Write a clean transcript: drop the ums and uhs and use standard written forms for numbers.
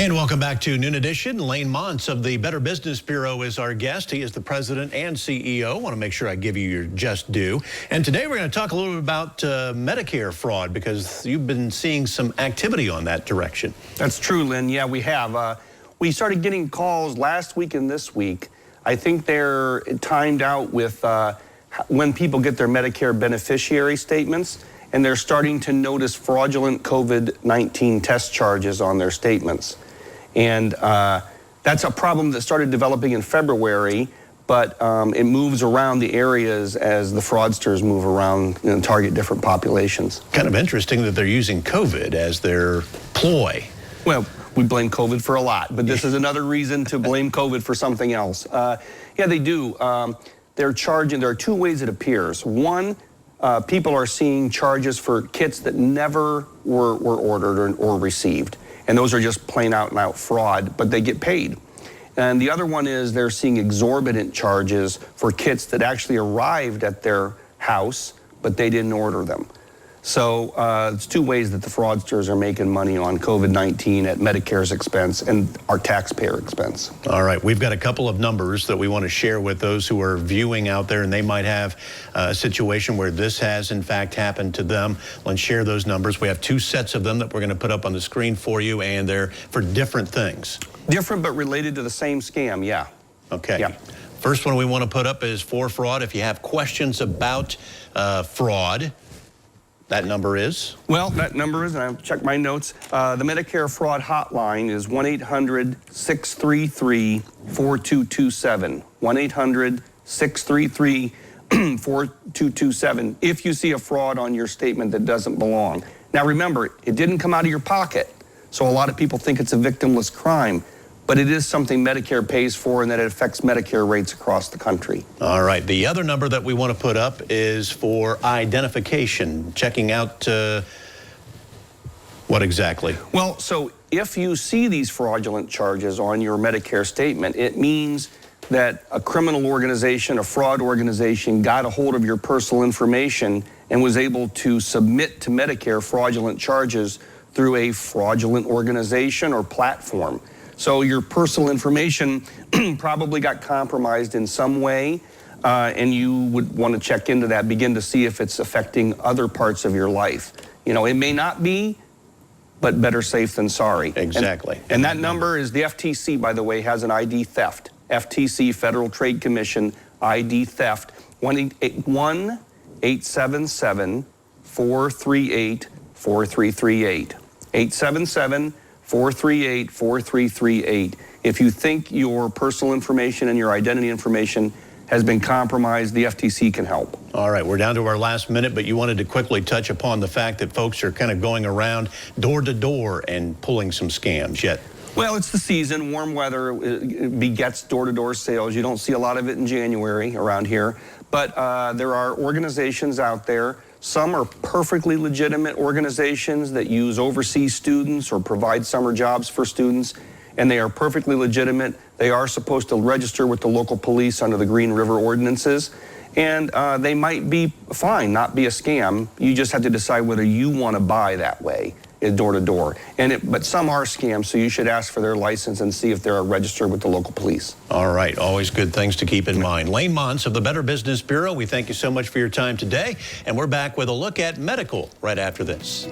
And welcome back to Noon Edition. Lane Montz of the Better Business Bureau is our guest. He is the president and CEO. I want to make sure I give you your just due. And today we're going to talk a little bit about Medicare fraud, because you've been seeing some activity on that direction. That's true, Lynn. Yeah, we have. We started getting calls last week and this week. I think they're timed out with when people get their Medicare beneficiary statements, and they're starting to notice fraudulent COVID-19 test charges on their statements. And that's a problem that started developing in February, but it moves around the areas as the fraudsters move around and target different populations. Kind of interesting that they're using COVID as their ploy. Well, we blame COVID for a lot, but this is another reason to blame COVID for something else. Yeah, they do. They're charging, there are two ways it appears. One, people are seeing charges for kits that never were ordered or received. And those are just plain out and out fraud, but they get paid. And the other one is they're seeing exorbitant charges for kits that actually arrived at their house, but they didn't order them. So it's two ways that the fraudsters are making money on COVID-19 at Medicare's expense and our taxpayer expense. All right, we've got a couple of numbers that we want to share with those who are viewing out there, and they might have a situation where this has in fact happened to them. Let's share those numbers. We have two sets of them that we're going to put up on the screen for you, and they're for different things. Different but related to the same scam, yeah. Okay. Yeah. First one we want to put up is for fraud. If you have questions about fraud, that number is? Well, that number is, and I'll check my notes, the Medicare fraud hotline is 1-800-633-4227. 1-800-633-4227 if you see a fraud on your statement that doesn't belong. Now remember, it didn't come out of your pocket, so a lot of people think it's a victimless crime, but it is something Medicare pays for and that it affects Medicare rates across the country. All right. The other number that we want to put up is for identification, checking out what exactly? Well, so if you see these fraudulent charges on your Medicare statement, it means that a criminal organization, a fraud organization, got a hold of your personal information and was able to submit to Medicare fraudulent charges through a fraudulent organization or platform. So your personal information probably got compromised in some way, and you would want to check into that, begin to see if it's affecting other parts of your life. You know, it may not be, but better safe than sorry. Exactly. And that number is, the FTC, by the way, has an ID theft. FTC, Federal Trade Commission, ID theft, 1-877-438-4338. 877-438-4338. If you think your personal information and your identity information has been compromised, the FTC can help. All right, we're down to our last minute, but you wanted to quickly touch upon the fact that folks are kind of going around door to door and pulling some scams yet. Well, it's the season. Warm weather begets door-to-door sales. You don't see a lot of it in January around here, but there are organizations out there. Some are perfectly legitimate organizations that use overseas students or provide summer jobs for students, and they are perfectly legitimate. They are supposed to register with the local police under the Green River ordinances, and they might be fine, not be a scam. You just have to decide whether you want to buy that way, door to door. But some are scams, so you should ask for their license and see if they're registered with the local police. All right, always good things to keep in mind. Lane Montz of the Better Business Bureau, we thank you so much for your time today, and we're back with a look at medical right after this.